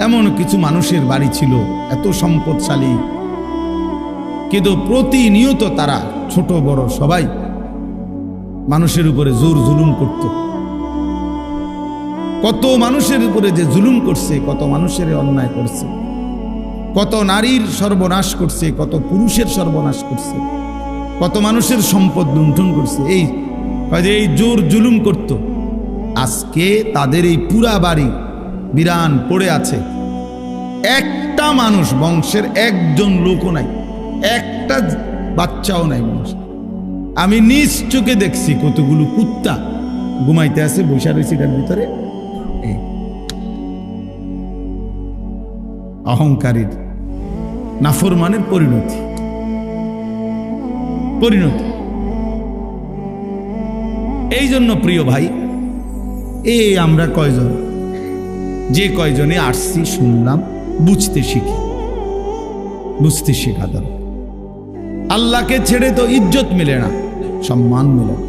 এমন কিছু মানুষের বাড়ি ছিল, এত সম্পদশালী, কিন্তু প্রতিনিয়ত তারা ছোট বড় সবাই মানুষের উপরে জোর জুলুম করত। কত মানুষের উপরে যে জুলুম করছে, কত মানুষের অন্যায় করছে, কত নারীর সর্বনাশ করছে, কত পুরুষের সর্বনাশ করছে, কত মানুষের সম্পদ লুণ্ঠন করছে, এই জোর জুলুম করত। আজকে তাদের এই পুরা বাড়ি বিরান পড়ে আছে, একটা মানুষ, বংশের একজন লোকও নাই, একটা বাচ্চাও নাই মানুষ। আমি নিজ চোখে দেখছি কতগুলো কুত্তা ঘুমাইতে আছে, বসে রয়েছে এটার ভিতরে। অহংকারীর, নাফরমানের পরিণতি। এই জন্য প্রিয় ভাই, আমরা কয়জন, যে কয়জনে আসছি, শুনলাম, বুঝতে শেখা দরকার। আল্লাহকে ছেড়ে তো ইজ্জত মিলে না, সম্মান মিলে না।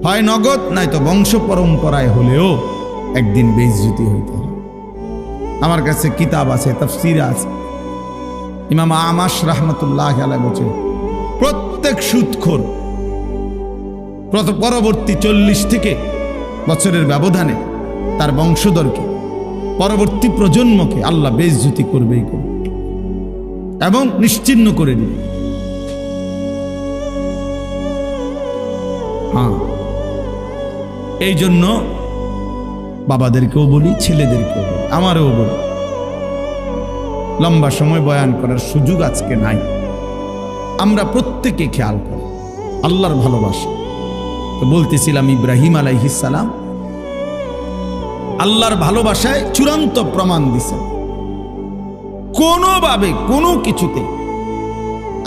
হয় নগদ, নাই তো বংশ পরম্পরায় হলেও একদিন বেইজ্জতি হইতে হয়। আমার কাছে কিতাব আছে, তাফসীর আছে। ইমাম আমাশ রাহমাতুল্লাহ আলাইহি বলেছেন, প্রত্যেক সুদখোর পরবর্তী 40 থেকে বছরের ব্যবধানে তার বংশধরকে, পরবর্তী প্রজন্মকে আল্লাহ বেইজ্জতি করবেই করবে এবং নিশ্চিহ্ন করে দিবে। হ্যাঁ, এই জন্য বাবাদেরকেও বলি, ছেলেদেরকেও বলি, আমারও বলি, লম্বা সময় বয়ান করার সুযোগ আজকে নাই। আমরা প্রত্যেকে খেয়াল করি আল্লাহর ভালোবাসা। তো বলতেছিলাম, ইব্রাহিম আলাইহিস সালাম আল্লাহর ভালোবাসায় চূড়ান্ত প্রমাণ দিছেন। কোনোভাবে কোনো কিছুতে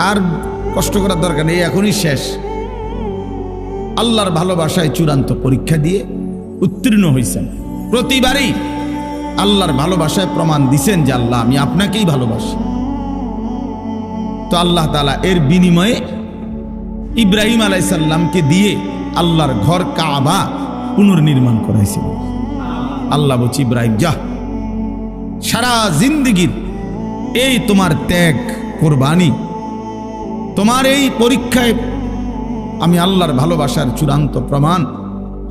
আর কষ্ট করার দরকার নেই, এখনই শেষ। আল্লাহর ভালোবাসায় চূড়ান্ত পরীক্ষা দিয়ে উত্তীর্ণ হয়েছেন। প্রতিবারই আল্লাহর ভালোবাসায় প্রমাণ দিছেন যে আল্লাহ, আমি আপনাকেই ভালোবাসি। তো আল্লাহ তাআলা এর বিনিময়ে ইব্রাহিম আলাইহিস সালামকে দিয়ে আল্লাহর ঘর কাবা পুনর্নির্মাণ করাইছিল। আল্লাহ বলছি, ইব্রাহিম যা, সারা জিন্দেগীর এই তোমার ত্যাগ, কোরবানি, তোমার এই পরীক্ষায় আমি আল্লাহর ভালোবাসার চূড়ান্ত প্রমাণ।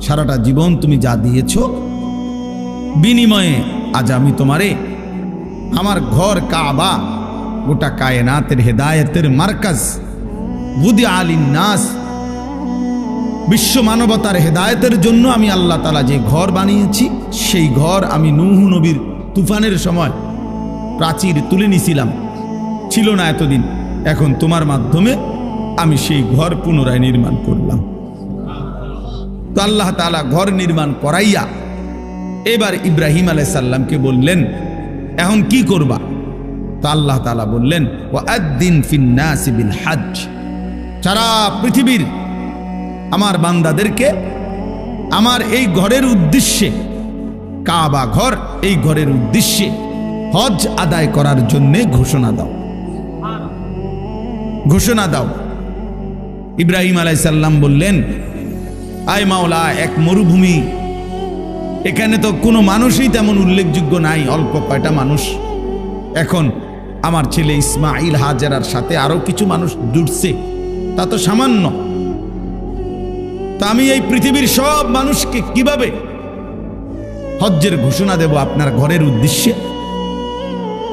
সারাটা জীবন তুমি যা দিয়েছ, বিনিময়ে আজ আমি তোমারে আমার ঘর কাবা, গোটা কায়নাতের হেদায়েতের মার্কাজ, বুদি আলিন নাস, বিশ্ব মানবতার হেদায়েতের জন্য আমি আল্লাহ তাআলা যে ঘর বানিয়েছি, সেই ঘর আমি নূহ নবীর তুফানের সময় প্রাচীর তুলে নিছিলাম, ছিল না এতদিন। এখন তোমার মাধ্যমে আমি সেই ঘর পুনরায় নির্মাণ করলাম। তো আল্লাহ তাআলা ঘর নির্মাণ করাইয়া এবার ইব্রাহিম আলাইহিস সালামকে বললেন, এখন কি করবা? তো আল্লাহ তাআলা বললেন, ওয়াআদ্দিন ফিন নাসি বিল হজ্জ, সারা পৃথিবীর আমার বান্দাদেরকে আমার এই ঘরের উদ্দেশ্যে, কাবা ঘর, এই ঘরের উদ্দেশ্যে হজ আদায় করার জন্য ঘোষণা দাও, ঘোষণা দাও। ইব্রাহিম আলাইহিস সালাম বললেন, আয় মাওলা, এক মরুভূমি, এখানে তো কোনো মানুষই তেমন উল্লেখযোগ্য নাই, অল্প কয়টা মানুষ। এখন আমার ছেলে ইসমাইল, হাজেরার সাথে আরো কিছু মানুষ জুড়ছে, তা তো সামান্য। তা আমি এই পৃথিবীর সব মানুষকে কিভাবে হজ্জের ঘোষণা দেব আপনার ঘরের উদ্দেশ্যে?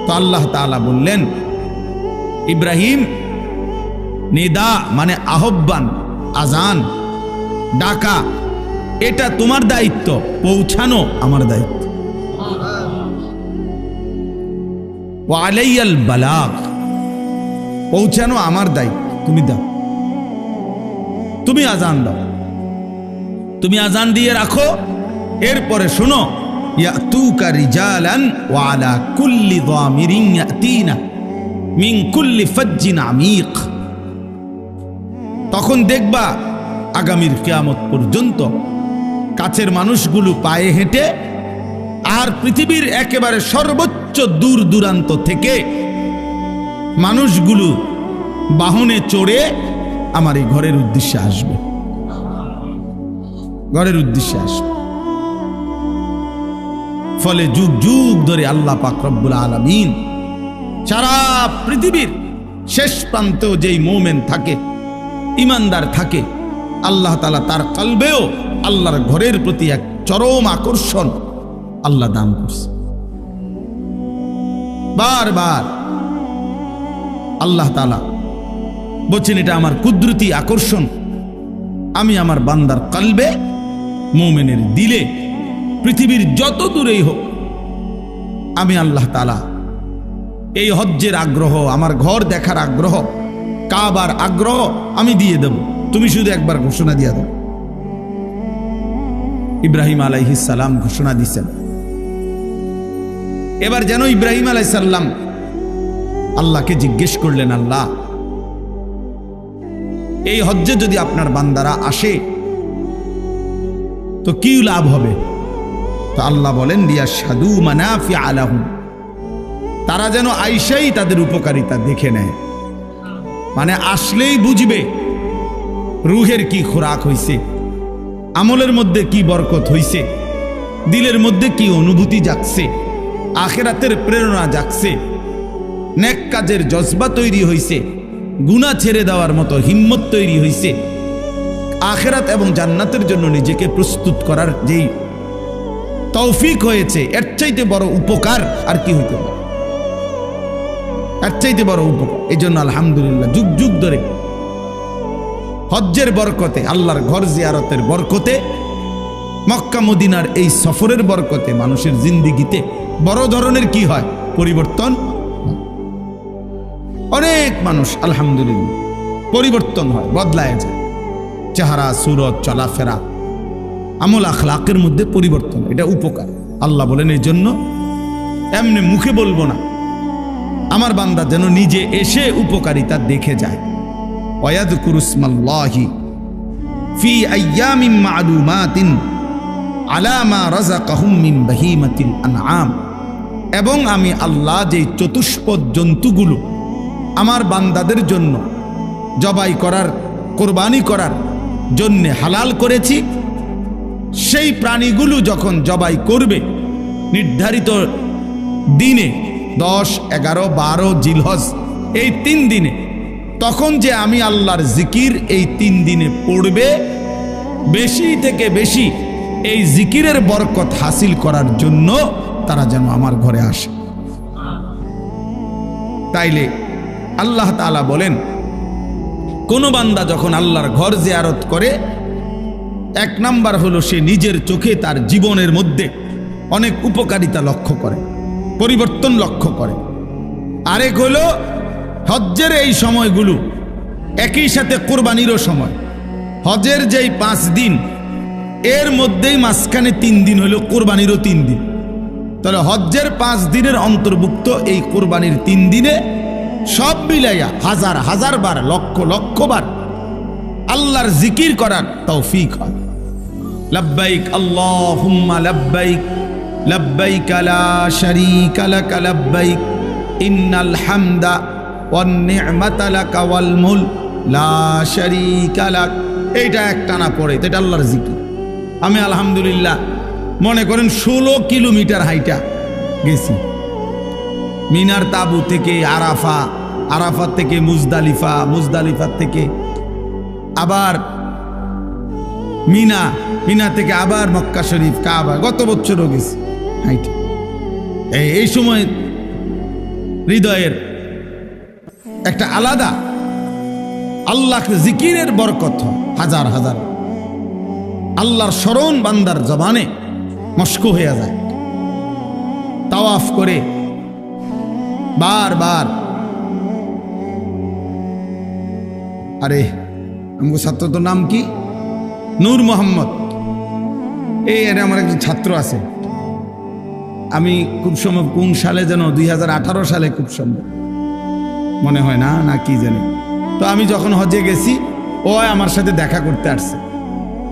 তো আল্লাহ তাআলা বললেন, ইব্রাহিম, নিদা মানে আহ্বান, আজান, ডাকা, এটা তোমার দায়িত্ব, পৌঁছানো আমার দায়িত্ব। ওয়া আলাইয়াল বালাগ, পৌঁছানো আমার দায়িত্ব, তুমি দাও, তুমি আজান দাও, তুমি আজান দিয়ে রাখো। এরপরে শোনো, ইয়াতুকা রিজালান ওয়া আলা কুল্লি যামিরিন ইয়াতিনা মিন কুল্লি ফাজ্জিন আমিক। তখন দেখবা আগামীর কিয়ামত পর্যন্ত কাছের মানুষগুলো পায়ে হেঁটে, আর পৃথিবীর একেবারে সর্বোচ্চ দূর দূরান্ত থেকে মানুষগুলো বাহনে চড়ে আমার এই ঘরের উদ্দেশ্যে আসবে, ঘরের উদ্দেশ্যে আসবে। ফলে যুগ যুগ ধরে আল্লাহ পাক রব্বুল আলামিন সারা পৃথিবীর শেষ প্রান্তেও যেই মুমিন থাকে, ইমানদার থাকে, আল্লাহ তাআলা তার কলবেও আল্লাহর ঘরের প্রতি এক চরম আকর্ষণ আল্লাহ দান করছে। বারবার আল্লাহ তাআলা বলছেন, এটা আমার কুদরতি আকর্ষণ, আমি আমার বান্দার কলবে, মুমিনের দিলে, পৃথিবীর যত দূরেই হোক, আমি আল্লাহ তাআলা এই হজ্জের আগ্রহ, আমার ঘর দেখার আগ্রহ, কাবার আগ্রহ আমি দিয়ে দেব, তুমি শুধু একবার ঘোষণা দিয়ে দাও। ইব্রাহিম আলাইহিস সালাম ঘোষণা দিয়েছেন। এবার যেন ইব্রাহিম আলাইহিস সালাম আল্লাহকে জিজ্ঞেস করলেন, আল্লাহ, এই হজ্জে যদি আপনার বান্দারা আসে তো কি লাভ হবে? তো আল্লাহ বলেন, লিয়াশহাদু মানাফিআ লাহুম, তারা যেন আইসাই তাদের উপকারিতা দেখে নেয়, মানে আসলেই বুঝবে রুহের কি খোরাক হইছে, আমলের মধ্যে কি বরকত হইছে, দিলের মধ্যে কি অনুভূতি জাগছে, আখিরাতের প্রেরণা জাগছে, নেক কাজের জজবা তৈরি হইছে, গুনাহ ছেড়ে দেওয়ার মতো হিম্মত তৈরি হইছে, আখিরাত এবং জান্নাতের জন্য নিজেকে প্রস্তুত করার যেই তৌফিক হয়েছে, এর চাইতে বড় উপকার আর কি হইতে পারে? এর চাইতে বড় উপকার। এই জন্য আলহামদুলিল্লাহ যুগ যুগ ধরে হজ্জের বরকতে, আল্লাহর ঘর জিয়ারতের বরকতে, মক্কা মদিনার এই সফরের বরকতে মানুষের জিন্দিগিতে বড় ধরনের কি হয়? পরিবর্তন। অনেক মানুষ আলহামদুলিল্লাহ পরিবর্তন হয়, বদলায় যায়, চেহারা সুরত চলাফেরা আমল আখলাকের মধ্যে পরিবর্তন। এটা উপকার। আল্লাহ বলেন এই জন্য এমনি মুখে বলবো না, আমার বান্দা যেন নিজে এসে উপকারিতা দেখে যায়। ওয়ায়াযকুরু ইসমাল্লাহি ফি আইয়ামিন মা'লুমাতিন আলা মা রাযাকাহুম মিন বাহিমাতিল আনআম। এবং আমি আল্লাহ যে চতুষ্পদ জন্তুগুলো আমার বান্দাদের জন্য জবাই করার, কোরবানি করার জন্যে হালাল করেছি, সেই প্রাণীগুলো যখন জবাই করবে নির্ধারিত দিনে 10, 11, 12 জিলহজ এই 3 দিনে, তখন যে আমি আল্লাহর জিকির এই 3 দিনে পড়বে, বেশি থেকে বেশি এই জিকিরের বরকত হাসিল করার জন্য তারা যেন আমার ঘরে আসে। তাইলে আল্লাহ তাআলা বলেন কোন বান্দা যখন আল্লাহর ঘর জিয়ারত করে, 1 নাম্বার হলো সে নিজের চোখে তার জীবনের মধ্যে অনেক উপকারিতা লক্ষ্য করে, পরিবর্তন লক্ষ্য করে। আরেক হলো হজ্জের এই সময়গুলো একই সাথে কোরবানিরও সময়। হজের যেই 5 দিন এর মধ্যেই মাঝখানে 3 দিন হলো কোরবানিরও 3 দিন। তাহলে হজ্জের 5 দিনের অন্তর্ভুক্ত এই কোরবানির 3 দিনে সব মিলাইয়া হাজার হাজার বার, লক্ষ লক্ষ বার আল্লাহর জিকির করার তৌফিক হয়। লব্বাইক আল্লাহুম্মা লব্বাইক, লব্বাইক লা শারীকা লাক লব্বাইক, ইন্নাল হামদা ওয়ান নি'মাতা লাকা ওয়াল মুলক লা শারীকা লাক। এইটা একটানা পড়ে, এটা আল্লাহর জিকির। আমি আলহামদুলিল্লাহ মনে করেন 16 কিলোমিটার হাইটা গেছি, মিনার তাবু থেকে আরাফা, আরাফাত থেকে মুজদালিফা, মুজদালিফা থেকে আবার মিনা, মিনা থেকে আবার মক্কা শরীফ, কাবা। গত বছরও গেছি হাইটে। এই সময় হৃদয়ের একটা আলাদা আল্লাহ জিকিরের বরকত, হাজার হাজার আল্লাহর স্মরণ বান্দার জবানে মস্ক হয়ে যায়। তাওয়াফ করে বারবার, আরে আমার ছাত্র তো নাম কি? নূর মোহাম্মদ। এই আমার একজন ছাত্র আছে, আমি খুব সম্ভব কোন সালে যেন 2018 সালে খুব সম্ভব মনে হয় না, না কি জানি। তো আমি যখন হজে গেছি ও আমার সাথে দেখা করতে আসছে,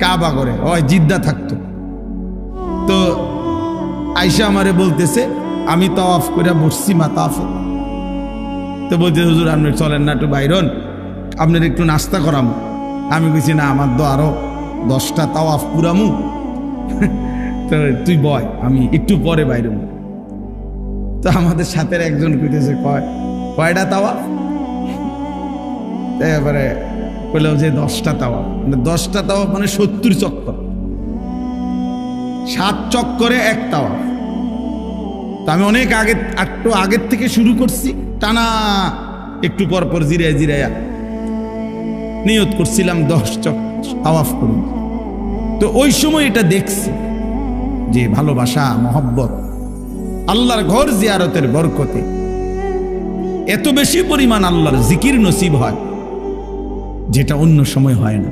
কাবা করে, ও জিদ্দা থাকতো। তো আইসা আমারে বলতেছে, আমি তাওয়াফ করে বসছি মাতাফে। তো বলতে হুজুর আপনি চলেন না একটু বাইরন, আপনার একটু নাস্তা করামু। আমি বলছি না, আমার তো আরো 10টা তাওয়াফ পুরামু, তো তুই বয়, আমি একটু পরে বাইরে। তো আমাদের সাথে একজন কইতেছে, কয়টা তাওয়াফ? এবারে বললো যে 10টা তাওয়াফ। মানে 10টা তাওয়াফ মানে 70 চক্কর, 7 চক্করে 1 তাওয়াফ। তো আমি অনেক আগে, একটু আগের থেকে শুরু করছি, টানা একটু পর পর জিরায় জিরাইয়া নিয়ত করছিলাম 10 তাওয়াফ করুন। তো ওই সময় এটা দেখছি যে ভালোবাসা, মহব্বত, আল্লাহর ঘর জিয়ারতের বরকতে এত বেশি পরিমাণ আল্লাহর জিকির নসিব হয় যেটা অন্য সময় হয় না।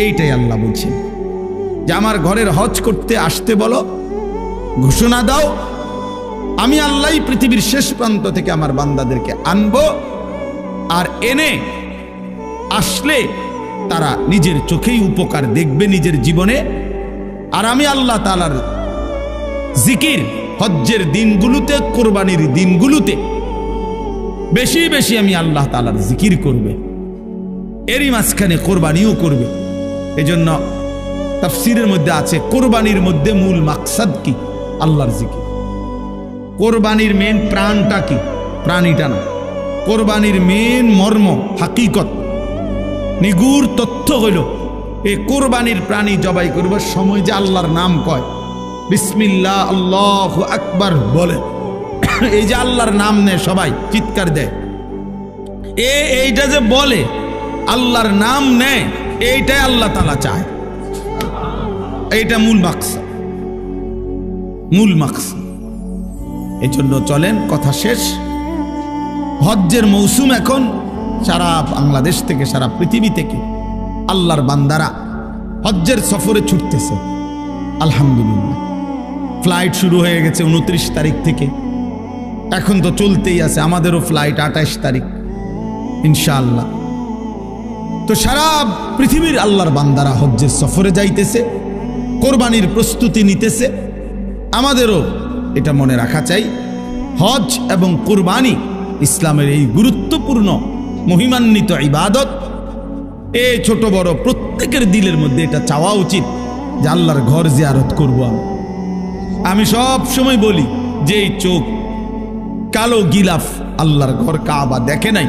এইটাই আল্লাহ বলছেন যে আমার ঘরের হজ করতে আসতে বলো, ঘোষণা দাও, আমি আল্লাহই পৃথিবীর শেষ প্রান্ত থেকে আমার বান্দাদেরকে আনবো, আর এনে আসলে তারা নিজের চোখেই উপকার দেখবে নিজের জীবনে। আর আমি আল্লাহ তাআলার জিকির হজ্জের দিনগুলোতে, কোরবানির দিনগুলোতে বেশি বেশি আমি আল্লাহ তাআলার জিকির করবে, এরই মাঝখানে কোরবানিও করবে। এজন্য তাফসীরের মধ্যে আছে কোরবানির মধ্যে মূল মাকসাদ কি? আল্লাহর জিকির। কোরবানির মেন প্রাণটা কি? প্রাণীটা না, কোরবানির মেন মর্ম, হাকিকত, নিগুড় তথ্য হইল এই কোরবানির প্রাণী জবাই করবার সময় যে আল্লাহর নাম কয়, বিসমিল্লাহ আল্লাহু আকবার বলে, এই যে আল্লাহর নাম নেয়, সবাই চিৎকার দেয়, এইটা যে বলে আল্লাহর নাম নেয়, এইটাই আল্লাহ তাআলা চায়। এইটা মূল মাকসাদ, মূল মাকসাদ। এই জন্য চলেন, কথা শেষ। হজ্জের মৌসুম এখন, সারা বাংলাদেশ থেকে সারা পৃথিবী থেকে আল্লাহর বান্দারা হজ্জের সফরে ছুটতেছে। আলহামদুলিল্লাহ, ফ্লাইট শুরু হয়ে গেছে 29 তারিখ থেকে, এখন তো চলতেই আছে। আমাদেরও ফ্লাইট 28 তারিখ ইনশাআল্লাহ। তো সারা পৃথিবীর আল্লাহর বান্দারা হজ্জের সফরে যাইতেছে, কোরবানির প্রস্তুতি নিতেছে। আমাদেরও এটা মনে রাখা চাই, হজ এবং কোরবানি ইসলামের এই গুরুত্বপূর্ণ মহিমান্বিত ইবাদত। এই ছোট বড় প্রত্যেকের দিলের মধ্যে এটা চাওয়া উচিত যে আল্লাহর ঘর জিয়ারত করব। আমি সব সময় বলি যে এই চোখ কালো গিলাফ আল্লাহর ঘর কাবা দেখে নাই,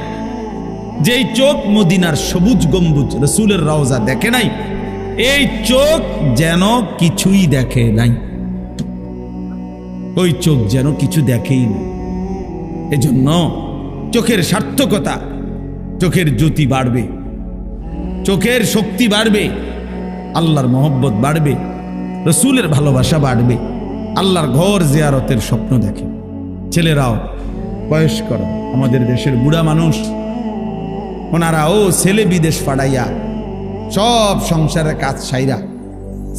যেই চোখ মদিনার সবুজ গম্বুজ রসুলের রওজা দেখে নাই, এই চোখ যেন কিছুই দেখে নাই, ওই চোখ যেন কিছু দেখেই না। এজন্য চোখের সার্থকতা, চোখের জ্যোতি বাড়বে, চোখের শক্তি বাড়বে, আল্লাহর মহব্বত বাড়বে, রসুলের ভালোবাসা বাড়বে, আল্লাহর ঘর জিয়ারতের স্বপ্ন দেখে। ছেলেরাও, বয়স্করা, আমাদের দেশের বুড়া মানুষ, ওনারাও ছেলে বিদেশ পাঠাইয়া সব সংসারের কাজ সাইরা,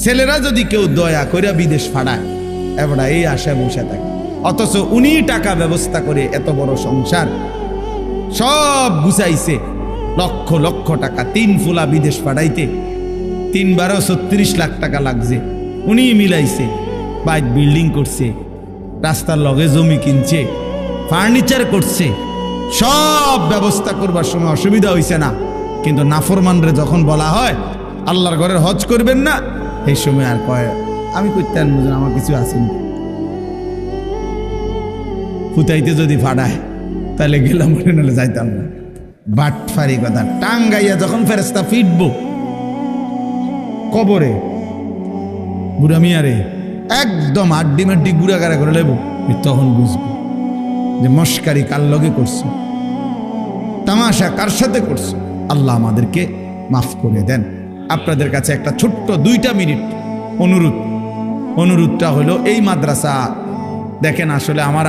ছেলেরা যদি কেউ দয়া কইরা বিদেশ পাঠায়, এবার এই আশায় বসে থাকে, অথচ উনি টাকা ব্যবস্থা করে এত বড় সংসার সব গুছাইছে, লক্ষ লক্ষ টাকা, 3 ফুলা বিদেশ পাঠাইতে 3-12 লাখ টাকা লাগছে, উনি মিলাইছে, বাইক বিল্ডিং করছে, রাস্তার লগে জমি কিনছে, ফার্নিচার করছে, সব ব্যবস্থা করবার সময় অসুবিধা হইছে না। কিন্তু নাফরমানরে যখন বলা হয় আল্লাহর ঘরের হজ করবেন না, এই সময় আর কয় আমি করতে আমার কিছু আসেনি। ফুতাইতে যদি ফাড়ায় তাহলে গেলাম, নাহলে যাইতাম না। বাটফারি কথা। টাঙ্গাইয়া যখন ফেরেশতা ফিটবো কবরে, বুড়া মিয়ারে একদম আড্ডি মাড্ডি গুড়াগাড়া করে লেবো, তখন বুঝবো যে মস্কারি কার লগে করছো, তামাশা কার সাথে করছো। আল্লাহ আমাদেরকে মাফ করে দেন। আপনাদের কাছে একটা ছোট্ট 2 মিনিট অনুরোধটা হলো, এই মাদ্রাসা দেখেন, আসলে আমার